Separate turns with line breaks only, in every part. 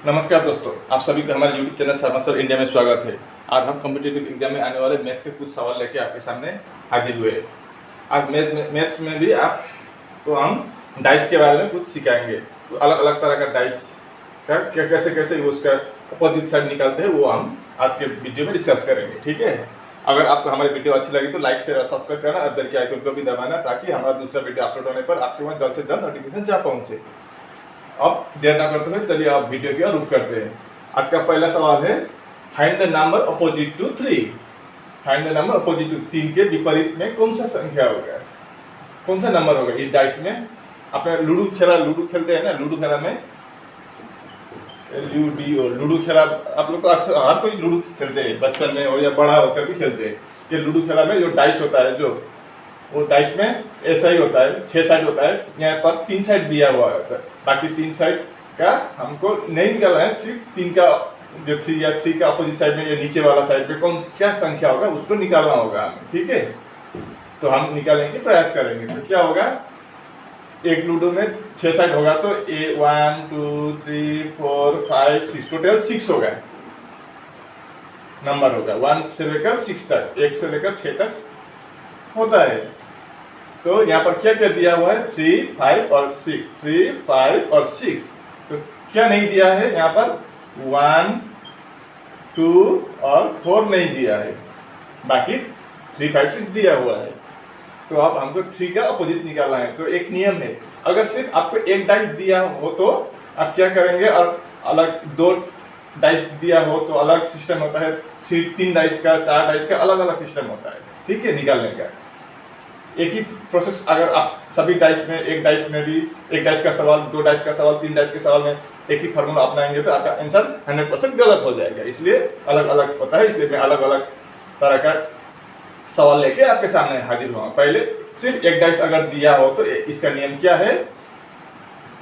नमस्कार दोस्तों, आप सभी का हमारे YouTube channel Sharma sir India में स्वागत है। आज हम कॉम्पिटिटिव एग्जाम में आने वाले मैथ्स के कुछ सवाल लेके आपके सामने हाजिर हुए। आज मैथ्स में भी आपको हम डाइस के बारे में कुछ सिखाएंगे। तो अलग अलग तरह का डाइस का कैसे कैसे उसका अपोजिट साइड निकालते हैं वो हम आज के वीडियो में डिस्कस करेंगे। ठीक है, अगर आपको हमारी वीडियो अच्छी लगी तो लाइक शेयर और सब्सक्राइब करना और बेल के आइकन को भी दबाना, ताकि हमारा दूसरा वीडियो अपलोड होने पर आपके वहाँ जल्द से जल्द नोटिफिकेशन जा पहुँचे। अब देर ना करते हुए चलिए आप वीडियो की ओर रुख करते हैं। आज का पहला सवाल है, find the number opposite to 3। Find the number opposite to 3 के विपरीत में कौन सा संख्या होगा, कौन सा नंबर होगा इस डाइस में। आपने लूडो खेलते हैं ना, लूडो खेला में लूडो खेला आप लोग तो अक्सर हर कोई लूडो खेलते हैं, बचपन में हो या बड़ा होकर भी खेलते हैं। ये लूडो खेला में जो डाइस होता है, जो वो डाइस में ऐसा ही होता है, 6 साइड होता है। यहाँ पर 3 साइड दिया हुआ होता है, बाकी 3 साइड का हमको नहीं निकालना है, सिर्फ 3 का जो 3 या 3 का अपोजिट साइड में या नीचे वाला साइड पे कौन क्या संख्या होगा उसको निकालना होगा हमें। ठीक है, तो हम निकालेंगे, प्रयास करेंगे। तो क्या होगा, एक लूडो में 6 साइड होगा तो 1 2 3 4 5 6 टोटल 6 होगा, नंबर होगा 1 से लेकर 6 तक, 1 से लेकर 6 तक होता है। तो यहाँ पर क्या क्या दिया हुआ है, 3 5 और 6, 3 5 और 6। तो क्या नहीं दिया है यहाँ पर, 1 2 और 4 नहीं दिया है, बाकी 3 5 6 दिया हुआ है। तो अब हमको 3 का अपोजिट निकालना है। तो एक नियम है, अगर सिर्फ आपको एक डाइस दिया हो तो आप क्या करेंगे, और अलग 2 डाइस दिया हो तो अलग सिस्टम होता है, 3 डाइस का 4 डाइस का अलग अलग सिस्टम होता है। ठीक है, निकालने का एक ही प्रोसेस। अगर आप सभी डाइस में, एक डाइस में भी एक डाइस का सवाल, 2 डाइस का सवाल, 3 डाइस के सवाल में एक ही फार्मूला अपनाएंगे तो आपका आंसर 100% गलत हो जाएगा। इसलिए अलग अलग होता है, इसलिए मैं अलग अलग तरह का सवाल लेके आपके सामने हाजिर हुआ। पहले सिर्फ एक डाइस अगर दिया हो तो इसका नियम क्या है,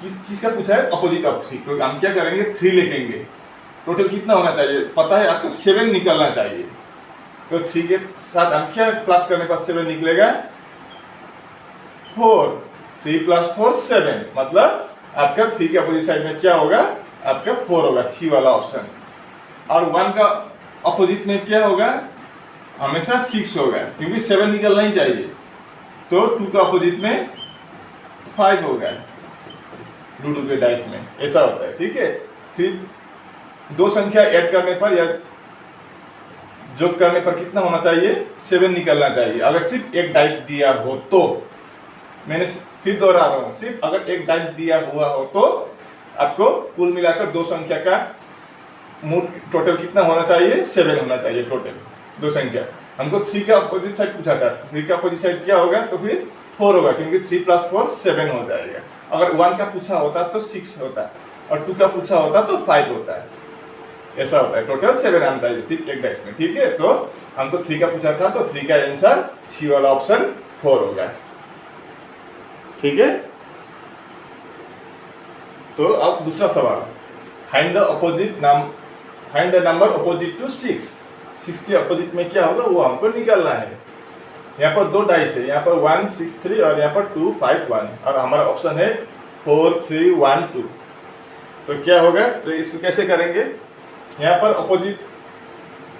किसका पूछा है, अपोजिट ऑफ 3। तो हम क्या करेंगे, 3 लिखेंगे। टोटल कितना होना चाहिए पता है आपको, 7 निकलना चाहिए। तो 3 के साथ हम क्या प्लस करने पर 7 निकलेगा, 4। 3 + 4 7, मतलब आपका 3 के अपोजिट साइड में क्या होगा, आपका 4 होगा, सी वाला ऑप्शन। और 1 का अपोजिट में क्या होगा, हमेशा 6 होगा, क्योंकि 7 निकलना ही चाहिए। तो 2 का अपोजिट में 5 होगा लूडो के डाइस में, ऐसा होता है। ठीक है, फिर 2 संख्या ऐड करने पर या जोड़ करने पर कितना होना चाहिए, 7 निकलना चाहिए, अगर सिर्फ एक डाइस दिया हो तो। मैंने फिर दोहरा रहा हूँ, सिर्फ अगर एक डाइस दिया हुआ हो तो आपको कुल मिलाकर 2 संख्या का मूल टोटल कितना होना चाहिए, 7 होना चाहिए टोटल 2 संख्या। हमको 3 का अपोजिट साइड पूछा था, 3 का अपोजिट साइड क्या होगा, तो फिर 4 होगा, क्योंकि 3 + 4 7 हो जाएगा। अगर 1 का पूछा होता तो 6 होता, और 2 का पूछा होता तो 5 होता है, ऐसा होता है। टोटल 7 आना चाहिए सिर्फ एक डाइस में। ठीक है, तो हमको 3 का पूछा था तो 3 का आंसर सी वाला ऑप्शन 4 होगा। ठीक है, तो अब दूसरा सवाल, find the number opposite to 6। 6 के अपोजिट में क्या होगा वो हमको निकालना है। यहाँ पर 2 डाइस है, यहाँ पर 1 6 3 और यहाँ पर 2 5 1, और हमारा ऑप्शन है 4 3 1 2। तो क्या होगा, तो इसको कैसे करेंगे, यहाँ पर अपोजिट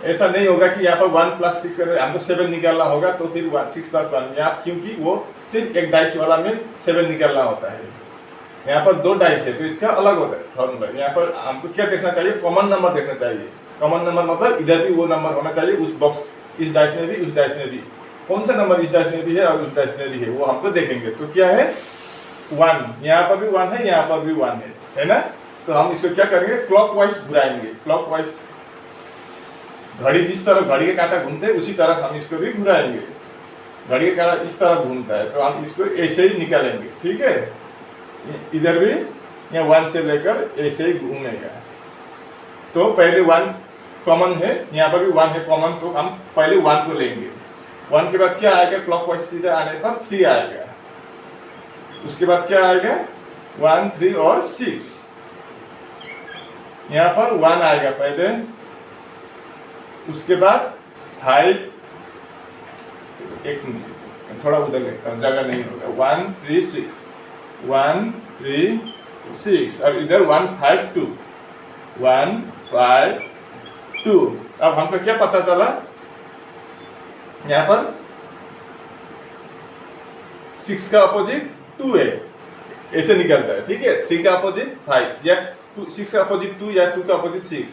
ऐसा नहीं होगा कि यहाँ पर 1 + 6 करें, हमको 7 निकालना होगा। तो फिर 6 + 1 यहाँ, क्योंकि वो सिर्फ एक डाइस वाला में 7 निकालना होता है। यहाँ पर 2 डाइस है तो इसका अलग होता है फॉर्मूला। यहाँ पर हमको क्या देखना चाहिए, कॉमन नंबर देखना चाहिए। कॉमन नंबर मतलब इधर भी वो नंबर होना चाहिए, उस बॉक्स, इस डाइस में भी उस डाइस में भी। कौन सा नंबर इस डाइस में भी है और उस डाइस में भी है वो हमको देखेंगे। तो क्या है, 1, यहाँ पर भी 1 है, यहाँ पर भी 1 है ना। तो हम इसको क्या करेंगे, क्लॉकवाइज घुराएंगे। क्लॉकवाइज, घड़ी जिस तरह घड़ी के कांटा घूमते हैं उसी तरह हम इसको भी घुराएंगे। घड़ी का कांटा इस तरह घूमता है तो हम इसको ऐसे ही निकालेंगे। ठीक है, इधर भी यहाँ 1 से लेकर ऐसे ही घूमेगा। तो पहले 1 कॉमन है, यहाँ पर भी 1 है कॉमन, तो हम पहले 1 को लेंगे। 1 के बाद क्या आएगा, क्लॉकवाइज सीधा आने पर 3 आएगा। उसके बाद क्या आएगा, 1 3 और 6। यहाँ पर 1 आएगा पहले, उसके बाद 5, एक मिनट थोड़ा उधर लेता हूँ, जगह नहीं होगा, 1 3 6, 1 3 6, और इधर 1 5 2। 1 5 2। अब हमको क्या पता चला, यहाँ पर 6 का अपोजिट 2 है, ऐसे निकलता है, ठीक है। 3 का अपोजिट 5 या 6 का अपोजिट 2 या 2 का अपोजिट 6,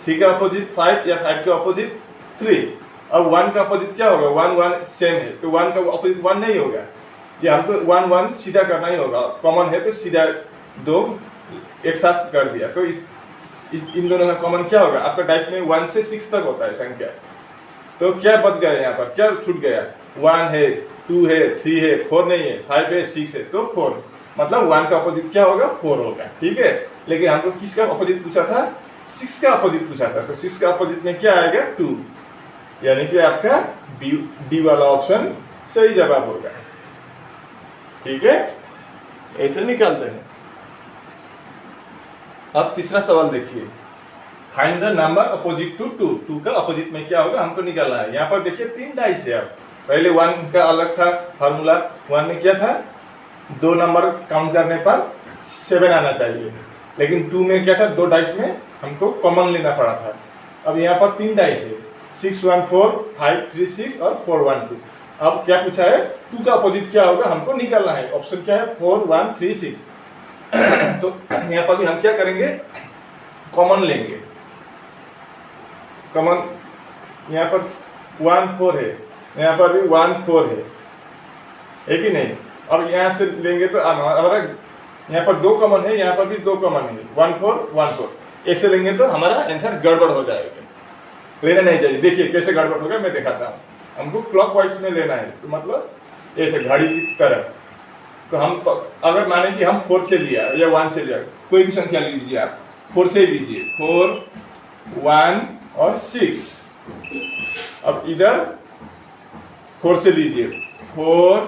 3 का अपोजिट 5 या 5 का अपोजिट 3। अब 1 का अपोजिट क्या होगा, 1 1 सेम है, तो 1 का अपोजिट 1 नहीं होगा, ये हमको 1 1 सीधा करना ही होगा, कॉमन है तो सीधा 2 एक साथ कर दिया। तो इन दोनों का कॉमन क्या होगा, आपका डाइस में 1 से 6 तक होता है संख्या, तो क्या बच गया यहाँ पर, क्या छूट गया, 1 है, 2 है, 3 है, 4 नहीं है, 5 है, 6 है, तो 4, मतलब 1 का अपोजिट क्या होगा, 4 होगा, ठीक है। लेकिन हमको किसका अपोजिट पूछा था, 6 का अपोजिट पूछा था, तो 6 का अपोजिट में क्या आएगा, 2, यानी कि आपका डी वाला ऑप्शन सही जवाब होगा, ठीक है। ऐसे निकालते हैं। अब तीसरा सवाल देखिए, find the number opposite to 2। 2 का अपोजिट में क्या होगा हमको निकालना है। यहाँ पर देखिए 3 डाइस है, अब पहले 1 का अलग था फार्मूला, 1 में क्या था, 2 नंबर काउंट करने पर 7 आना चाहिए, लेकिन 2 में क्या था, 2 डाइस में हमको कॉमन लेना पड़ा था। अब यहाँ पर 3 डाइस है, 6 1 4 5 3 6 और 4 1 2। अब क्या पूछा है, 2 का अपोजिट क्या होगा हमको निकालना है, ऑप्शन क्या है, 4 1 3 6। तो यहाँ पर भी हम क्या करेंगे, कॉमन लेंगे, कॉमन यहाँ पर 1 4 है, यहाँ पर भी 1 4 है कि नहीं। अब यहाँ से लेंगे तो हमारा यहाँ पर 2 कॉमन है, यहाँ पर भी 2 कॉमन है, 1 4 1 4, ऐसे लेंगे तो हमारा आंसर गड़बड़ हो जाएगा, लेना नहीं चाहिए। देखिए कैसे गड़बड़ होगा, मैं दिखाता हूँ। हमको क्लॉकवाइज में लेना है, तो मतलब ऐसे घड़ी की तरह। तो हम अगर माने कि हम 4 से लिया या 1 से लिया, कोई भी संख्या लीजिए आप, 4 से लीजिए, 4 1 और 6। अब इधर 4 से लीजिए, 4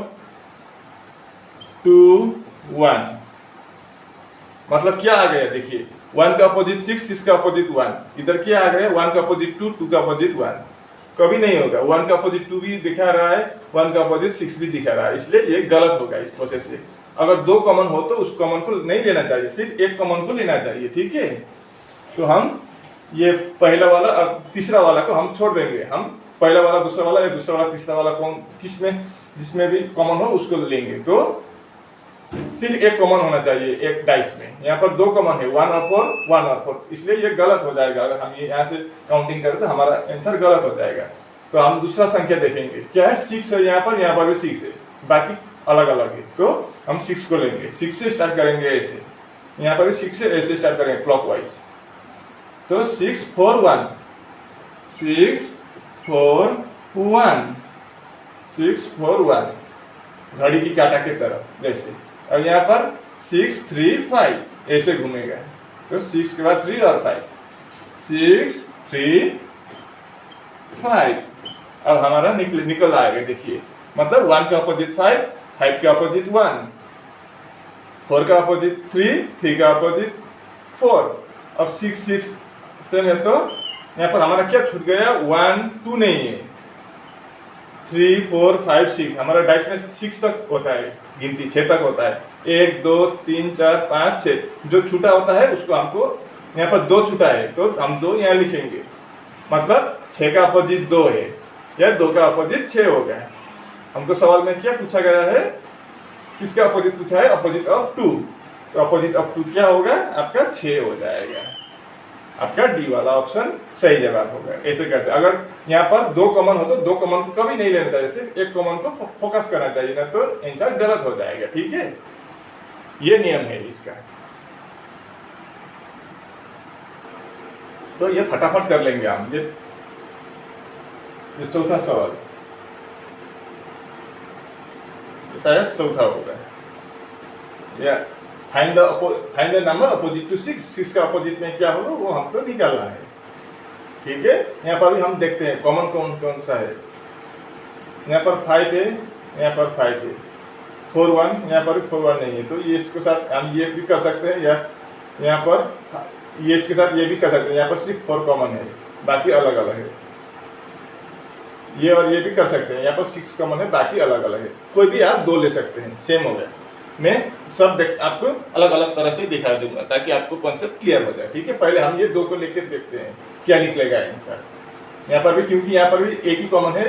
2 1, मतलब क्या आ गया, देखिए 1 का अपोजिट 6, 6 का अपोजिट 1, इधर क्या आ गया, 1 का अपोजिट 2, 2 का अपोजिट 1। कभी नहीं होगा, 1 का अपोजिट 2 भी दिखा रहा है, 1 का अपोजिट 6 भी दिखा रहा है, इसलिए ये गलत होगा इस प्रोसेस से। अगर 2 कॉमन हो तो उस कॉमन को नहीं लेना चाहिए, सिर्फ एक कॉमन को लेना चाहिए, ठीक है। तो हम ये पहला वाला और तीसरा वाला को हम छोड़ देंगे, हम पहला वाला दूसरा वाला या दूसरा वाला तीसरा वाला कौन किस में जिसमें भी कॉमन हो उसको लेंगे। तो सिर्फ एक कॉमन होना चाहिए एक डाइस में, यहाँ पर 2 कॉमन है, 1 और 4 1 और 4, इसलिए ये गलत हो जाएगा। अगर हम ये यहाँ से काउंटिंग करें तो हमारा आंसर गलत हो जाएगा। तो हम दूसरा संख्या देखेंगे, क्या है, 6 है, यहाँ पर भी 6 है, बाकी अलग अलग है, तो हम 6 को लेंगे, 6 से स्टार्ट करेंगे, ऐसे यहाँ पर भी 6 से ऐसे स्टार्ट करेंगे क्लॉकवाइज। तो 6 4 1 6 4 1 6 4 1, घड़ी की काटा की तरफ जैसे। और यहाँ पर 6 3 5 ऐसे घूमेगा, तो 6 के बाद 3 और 5, 6 3 5। अब हमारा निकल आएगा, देखिए मतलब 1 का अपोजिट 5, 5 का अपोजिट 1, 4 का अपोजिट 3, 3 का अपोजिट 4, और 6 6 सेम है, तो यहाँ पर हमारा क्या छूट गया, 1 2 नहीं है, 3 4 5 6, हमारा डाइस में 6 तक होता है, गिनती 6 तक होता है, 1 2 3 4 5 6, जो छूटा होता है उसको हमको, यहाँ पर 2 छूटा है तो हम 2 यहाँ लिखेंगे, मतलब 6 का अपोजिट 2 है या 2 का अपोजिट 6 हो गया। हमको सवाल में क्या पूछा गया है, किसका अपोजिट पूछा है, अपोजिट ऑफ 2, तो अपोजिट ऑफ 2 क्या होगा, आपका 6 हो जाएगा, आपका डी वाला ऑप्शन सही जवाब होगा। ऐसे करते, अगर यहाँ पर 2 कॉमन हो तो 2 कॉमन को कभी नहीं लेना चाहिए, सिर्फ एक कॉमन को फोकस करना चाहिए, ना तो आंसर गलत हो जाएगा, ठीक है। ये नियम है इसका। तो ये फटाफट कर लेंगे हम। ये चौथा सवाल शायद चौथा होगा, या find the number opposite to 6। 6 का अपोजिट में क्या होगा वो हमको निकालना है, ठीक है। यहाँ पर भी हम देखते हैं कॉमन कौन कौन सा है। यहाँ पर 5 है, यहाँ पर 5 है, 4 1, यहाँ पर भी 4 1 नहीं है, तो ये इसके साथ हम ये भी कर सकते हैं, या यहाँ पर ये इसके साथ ये भी कर सकते हैं। यहाँ पर सिर्फ 4 कॉमन है, बाकी अलग अलग है। ये और ये भी कर सकते हैं, यहाँ पर 6 कॉमन है, बाकी अलग अलग है। कोई भी आप 2 ले सकते हैं, सेम हो गया। में सब आपको अलग अलग तरह से दिखा दूंगा ताकि आपको कॉन्सेप्ट क्लियर हो जाए। ठीक है, पहले हम ये दो को लेकर देखते हैं क्या निकलेगा आंसर। यहाँ पर भी क्योंकि यहाँ पर भी एक ही कॉमन है,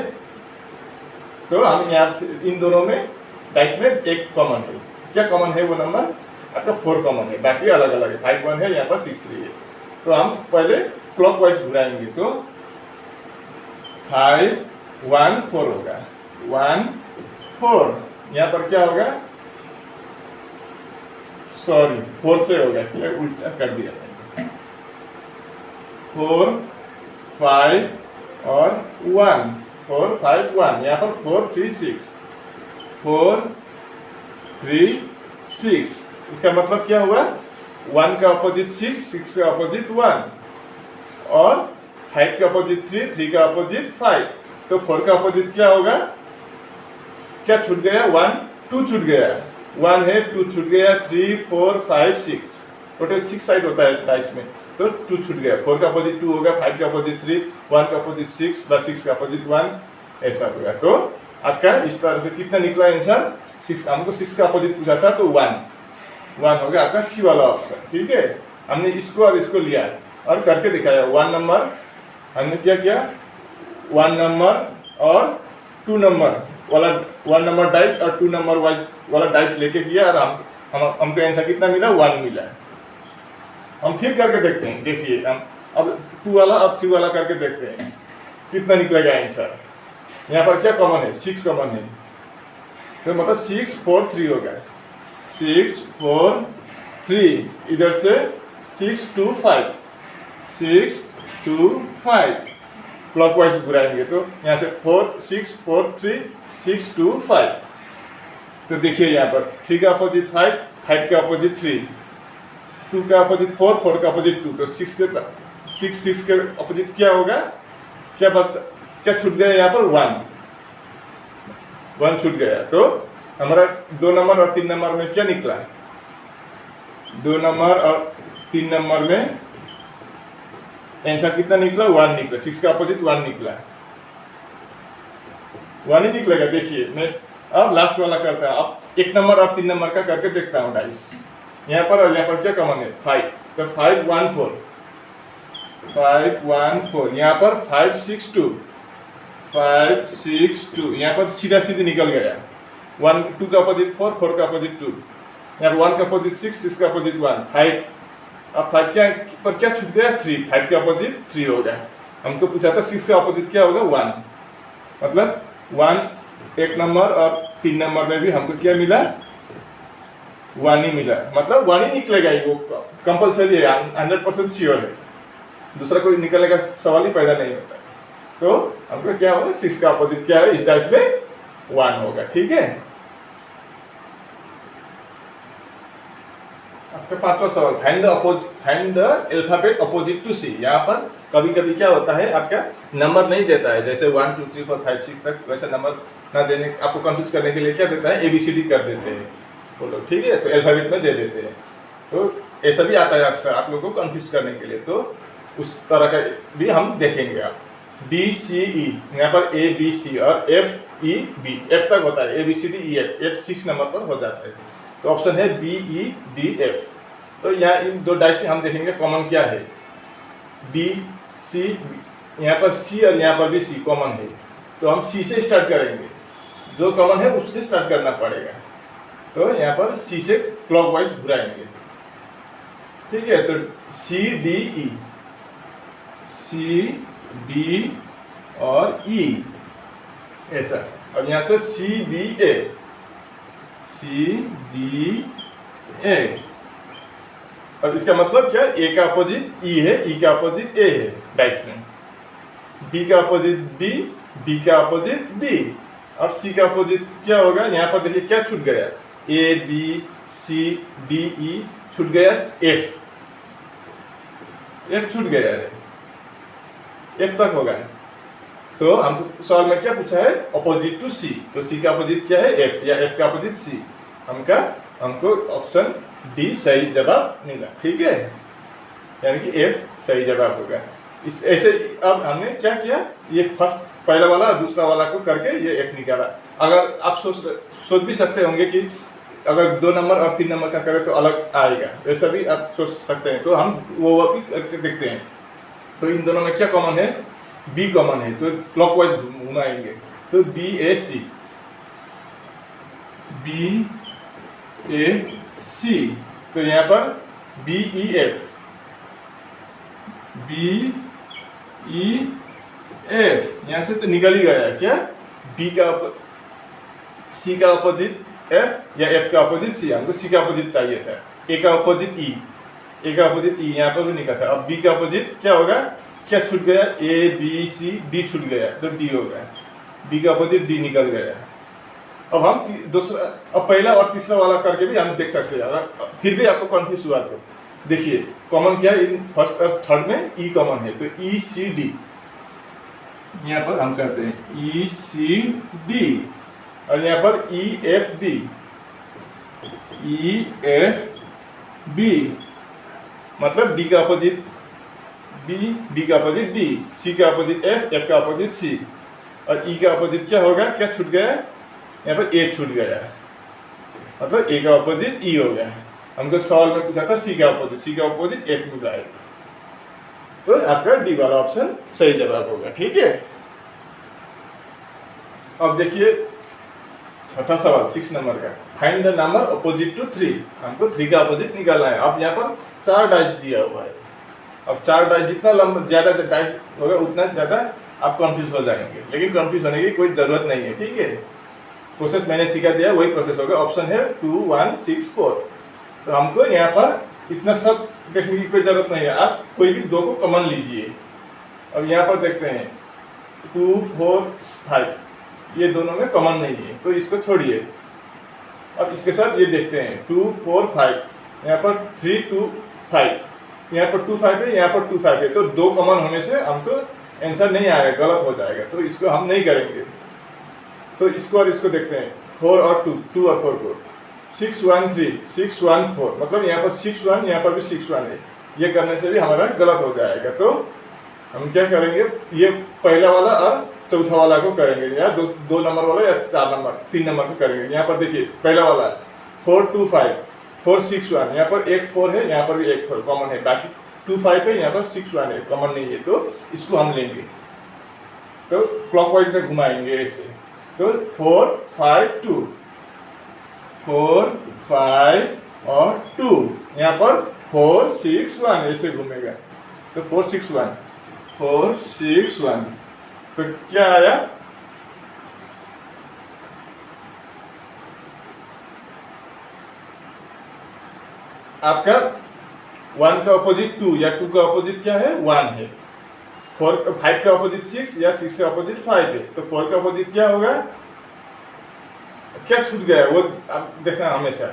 तो हम यहाँ इन दोनों में डाइस में एक कॉमन है। क्या कॉमन है? वो नंबर आपका 4 कॉमन है, बाकी अलग अलग है। 5 1 है, यहाँ पर 6 3 है। तो हम पहले क्लॉकवाइज घुराएंगे, तो 5 1 4 होगा, 1 4। यहाँ पर क्या होगा? सॉरी 4 से होगा, क्या उल्टा कर दिया। 4 5 और 1, 4 5 1। यहाँ पर 4 3 6, 4 3 6। इसका मतलब क्या हुआ? 1 का अपोजिट 6, 6 का अपोजिट 1, और 5 का अपोजिट 3, 3 का अपोजिट 5। तो 4 का अपोजिट क्या होगा? क्या छूट गया? 1 2 छूट गया, 1 है, 2 छूट गया, 3 4 5 6। टोटल 6 साइड होता है डाइस में, तो 2 छूट गया। 4 का अपोजिट 2 होगा, 5 का अपोजिट 3, 1 का अपोजिट 6, बस 6 का अपोजिट 1, ऐसा होगा। तो आपका इस तरह से कितना निकला आंसर? 6। हमको 6 का अपोजिट पूछा था, तो 1 हो गया आपका सी वाला ऑप्शन। ठीक है, हमने इसको और इसको लिया और करके दिखाया। 1 नंबर हमने क्या किया? 1 नंबर और 2 नंबर वाला 1 नंबर डाइस और 2 नंबर वाला डाइस लेके किया, और हमको आंसर कितना मिला? 1 मिला। हम फिर करके देखते हैं। देखिए हम अब 2 वाला और 3 वाला करके देखते हैं कितना निकलेगा आंसर। यहाँ पर क्या कॉमन है? 6 कॉमन है, तो मतलब 6 4 3 होगा, 6 4 3। इधर से 6 2 5, 6 2 5। क्लॉकवाइज घुराएंगे, तो यहाँ से 4 6 4 3 6 2 5। तो देखिए यहाँ पर 3 का अपोजिट 5, 5 का अपोजिट 3, 2 का अपोजिट 4, 4 का अपोजिट 2। तो 6 के अपोजिट क्या होगा? क्या छूट गया? यहाँ पर 1 छूट गया। तो हमारा 2 नंबर और 3 नंबर में क्या निकला? 2 नंबर और 3 नंबर में आंसर कितना निकला? 1 निकला। 6 का अपोजिट 1 निकला, 1 ही निकलेगा। देखिए मैं अब लास्ट वाला करता हूँ। अब 1 नंबर और 3 नंबर का करके देखता हूँ डाइस। यहाँ पर और यहाँ पर क्या कॉमन है? 5। तो 5 1 4, 5 1 4। यहाँ पर 5 6 2, 5 6 2। यहाँ पर सीधा सीधी निकल गया। 1 2 का अपोजिट 4, 4 का अपोजिट 2। यहाँ पर 1 का अपोजिट 6, 6 का अपोजिट 1, 5। अब 5 क्या छूट गया? 3। 5 का अपोजिट 3 होगा। हमको पूछा था 6 का अपोजिट क्या होगा? 1। मतलब 1 1 नंबर और 3 नंबर में भी हमको क्या मिला? 1 ही मिला। मतलब 1 ही निकलेगा ही, वो कंपलसरी है, 100% श्योर है। दूसरा कोई निकलने का सवाल ही पैदा नहीं होता। तो हमको क्या होगा? 6 का अपोजिट क्या है? इस डाइस में 1 होगा। ठीक है, आपका 5वां सवाल, find the alphabet opposite to C. यहाँ पर कभी कभी क्या होता है, आपका नंबर नहीं देता है, जैसे 1 2 3 4 5 6 तक वैसा नंबर ना देने, आपको कंफ्यूज करने के लिए क्या देता है? ABCD कर देते हैं वो लोग। ठीक है, तो अल्फाबेट में दे देते हैं। तो ऐसा भी आता है अक्सर आप लोगों को कंफ्यूज करने के लिए, तो उस तरह का भी हम देखेंगे। आप DCE, यहाँ पर ABC और FEB, F तक होता है, ABCD EF, F 6 नंबर पर हो जाता है। तो ऑप्शन है BEDF। तो यहाँ इन दो डाइस में हम देखेंगे कॉमन क्या है। BC, यहाँ पर C और यहाँ पर भी C कॉमन है, तो हम C से स्टार्ट करेंगे। जो कॉमन है उससे स्टार्ट करना पड़ेगा। तो यहाँ पर C से क्लॉकवाइज घुराएंगे। ठीक है, तो CDE, CD और E ऐसा, और यहाँ से CBA, CBA। अब इसका मतलब क्या? A का अपोजिट E है, E का अपोजिट A है डाइस में, B का अपोजिट D, D का अपोजिट B। अब C का अपोजिट क्या होगा? यहाँ पर देखिए क्या छूट गया? A B C D E छूट गया, F छूट गया है, F तक होगा। तो हमको सवाल में क्या पूछा है? Opposite to C। तो C का अपोजिट क्या है? F, या F का अपोजिट C। हमको ऑप्शन D सही जवाब मिला। ठीक है, यानी कि F सही जवाब होगा। इस ऐसे अब हमने क्या किया? ये पहला वाला और दूसरा वाला को करके ये F निकाला। अगर आप सोच भी सकते होंगे कि अगर 2 नंबर और 3 नंबर का करें तो अलग आएगा, वैसा भी आप सोच सकते हैं। तो हम वो भी करके देखते हैं। तो इन दोनों में क्या कॉमन है, बी कॉमन है, तो क्लॉकवाइज घुमाएंगे। तो बी ए सी, बी ए सी, तो यहाँ पर B E F, B E F, यहाँ से तो निकल ही गया क्या, बी का सी का अपोजिट एफ या एफ का अपोजिट सी, हमको सी का अपोजिट चाहिए था, ए का अपोजिट ई, ए का अपोजिट ई यहाँ पर भी निकला था। अब बी का अपोजिट क्या होगा, क्या छूट गया, ए बी सी डी छूट गया, तो डी हो गया, बी का अपोजिट डी निकल गया। अब हम दूसरा, अब पहला और तीसरा वाला करके भी हम देख सकते हैं। अगर फिर भी आपको कन्फ्यूज हुआ तो देखिए कॉमन क्या है, इन फर्स्ट और थर्ड में ई कॉमन है, तो ई सी डी यहाँ पर हम करते हैं ई सी डी, और यहाँ पर E F B, E F B, मतलब डी का अपोजिट बी, बी का अपोजिट डी, सी का अपोजिट एफ, एफ का अपोजिट सी, और ई का अपोजिट क्या होगा, क्या छूट गया, यहाँ पर ए छूट गया है, मतलब ए का अपोजिट ई हो गया। हमको सवाल में पूछा था सी का अपोजिट एफ मिला है, तो आपका डी वाला ऑप्शन सही जवाब होगा। ठीक है, अब देखिए छठा सवाल 6 नंबर का, find the number opposite to 3। हमको 3 का अपोजिट निकालना है। अब यहाँ पर 4 डाइस दिया हुआ है। अब 4 डाइस जितना लंबा ज़्यादा डाइस होगा उतना ज़्यादा आप कंफ्यूज हो जाएंगे, लेकिन कंफ्यूज होने की कोई ज़रूरत नहीं है। ठीक है, प्रोसेस मैंने सिखा दिया, वही प्रोसेस होगा। ऑप्शन है 2 1 6 4, तो हमको यहाँ पर इतना सब देखने की कोई ज़रूरत नहीं है, आप कोई भी 2 को कॉमन लीजिए। अब यहाँ पर देखते हैं 2 4 5, ये दोनों में कॉमन नहीं है, तो इसको छोड़िए। अब इसके साथ ये देखते हैं 2 4 5, यहाँ पर 3 2 5, यहाँ पर 2 5 है, यहाँ पर 2 5 है, तो 2 कॉमन होने से हमको आंसर नहीं आएगा, गलत हो जाएगा, तो इसको हम नहीं करेंगे। तो इसको और इसको देखते हैं 4 और 2, 2 और 4 को 6 1 3 6 1 4, मतलब यहाँ पर 6 1, यहाँ पर भी 6 1 है, ये करने से भी हमारा गलत हो जाएगा। तो हम क्या करेंगे, ये पहला वाला और चौथा वाला को करेंगे, या 2 नंबर वाला या 3 नंबर को करेंगे। यहाँ पर देखिए पहला वाला 4 2 5 4 6 1, यहाँ पर एक 4 है, यहाँ पर भी एक 4 कॉमन है, बाकी 2 5 है, यहाँ पर 6 1 है, कॉमन नहीं है, तो इसको हम लेंगे। तो क्लॉकवाइज में घुमाएंगे ऐसे, तो 4 5 2, 4 5 और 2, यहाँ पर 4 6 1 ऐसे घूमेगा, तो 4 6 1 4 6 1, तो क्या आया, आपका 1 का अपोजिट 2 या 2 का अपोजिट क्या है, 1 है। 5 का अपोजिट 6 या 6 का अपोजिट 5 है, तो 4 का अपोजिट क्या होगा, क्या छूट गया वो आप देखना हमेशा,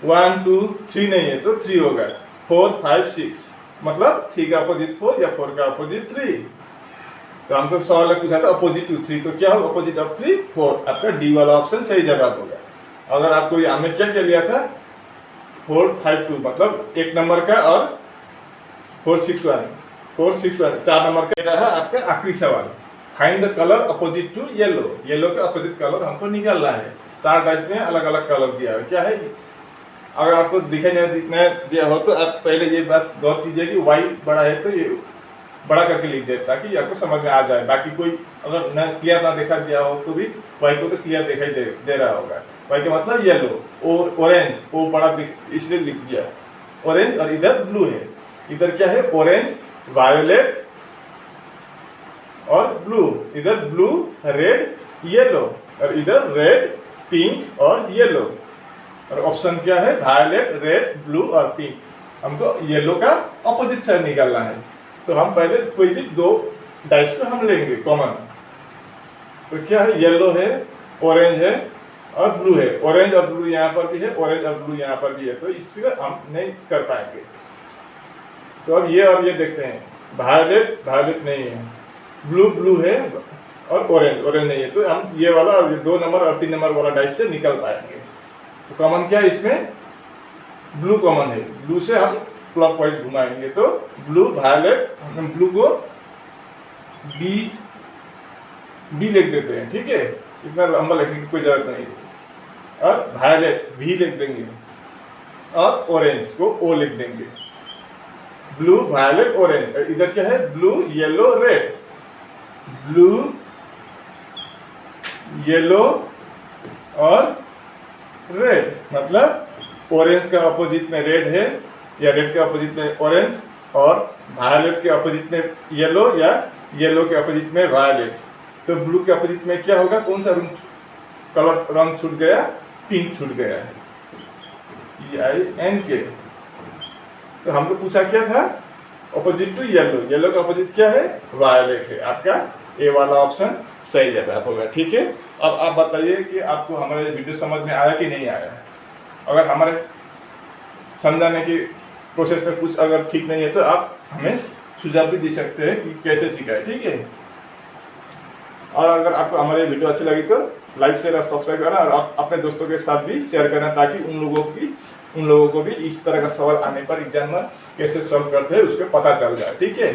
1 2 3 नहीं है, तो 3 होगा, 4 5 6, मतलब 3 का अपोजिट 4 या 4 का अपोजिट 3। तो हमको सवाल पूछा था अपोजिट टू 3, तो क्या होगा, अपोजिट ऑफ 3 4, आपका डी वाला ऑप्शन सही जवाब होगा। अगर आपको हमें क्या क्या लिया था, 4 5 2, मतलब 1 नंबर का, और 4 6 1 4 नंबर का रहा आपका आखिरी सवाल, find the colour opposite to yellow. Yellow का अपोजिट कलर हमको निकालना है। 4 डाइस में अलग अलग कलर दिया है, क्या है, अगर आपको दिखाई नहीं दिया हो तो आप पहले ये बात गौर कीजिए कि वाई बड़ा है तो ये बड़ा करके लिख दे, ताकि आपको समझ में आ जाए। बाकी कोई अगर न क्लियर ना देखा दिया हो तो भी वाई को तो क्लियर दिखाई दे रहा होगा। वाई का मतलब येलो, और ऑरेंज वो बड़ा इसलिए लिख दिया ऑरेंज, और इधर ब्लू है, इधर क्या है, ऑरेंज वायोलेट और ब्लू, इधर ब्लू रेड येलो, और इधर रेड पिंक और येलो, और ऑप्शन क्या है, वायोलेट रेड ब्लू और पिंक। हमको येलो का अपोजिट साइड निकालना है, तो हम पहले कोई भी 2 डाइस को हम लेंगे कॉमन। तो क्या है, येलो है, ऑरेंज है और ब्लू है, ऑरेंज और ब्लू यहाँ पर भी है, ऑरेंज और ब्लू यहाँ पर भी है, तो इससे हम नहीं कर पाएंगे। तो अब ये और ये देखते हैं, वायोलेट नहीं है, ब्लू है, और ऑरेंज नहीं है, तो हम ये वाला और ये 2 नंबर और 3 नंबर वाला डाइस से निकल पाएंगे। तो कॉमन क्या है इसमें, ब्लू कॉमन है, ब्लू से हम क्लॉकवाइज घुमाएंगे, तो ब्लू वायलेट, हम ब्लू को बी लिख देते हैं। ठीक है, इतना लंबा लिखने की कोई जरूरत नहीं है। और वायलेट वी लिख देंगे और ऑरेंज को ओ लिख देंगे। ब्लू वायलेट ऑरेंज, इधर क्या है blue yellow red, blue yellow और रेड, मतलब ऑरेंज का अपोजिट में रेड है या रेड के अपोजिट में ऑरेंज और वायलेट के अपोजिट में येलो या येलो के अपोजिट में वायलेट। तो ब्लू के अपोजिट में क्या होगा, कौन सा रंग छूट गया, पिंक छूट गया है, PINK। तो हमको पूछा क्या था, अपोजिट टू येलो, येलो का अपोजिट क्या है, वायलेट है। आपका ए वाला ऑप्शन सही जवाब होगा। ठीक है, अब आप बताइए कि आपको हमारे वीडियो समझ में आया कि नहीं आया। अगर हमारे समझाने की प्रोसेस में कुछ अगर ठीक नहीं है तो आप हमें सुझाव भी दे सकते हैं कि कैसे सीखा है। ठीक है, और अगर आपको हमारी वीडियो अच्छी लगी तो लाइक शेयर और सब्सक्राइब करना और आप अपने दोस्तों के साथ भी शेयर करना, ताकि उन लोगों को भी इस तरह का सवाल आने पर एग्जाम में कैसे सॉल्व करते हैं उसको पता चल जाए। ठीक है,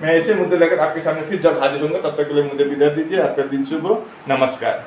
मैं ऐसे मुद्दे लेकर आपके सामने फिर जब हाजिर होंगे, तब तक के लिए मुझे विदा दीजिए। आपका दिन शुभ हो। नमस्कार।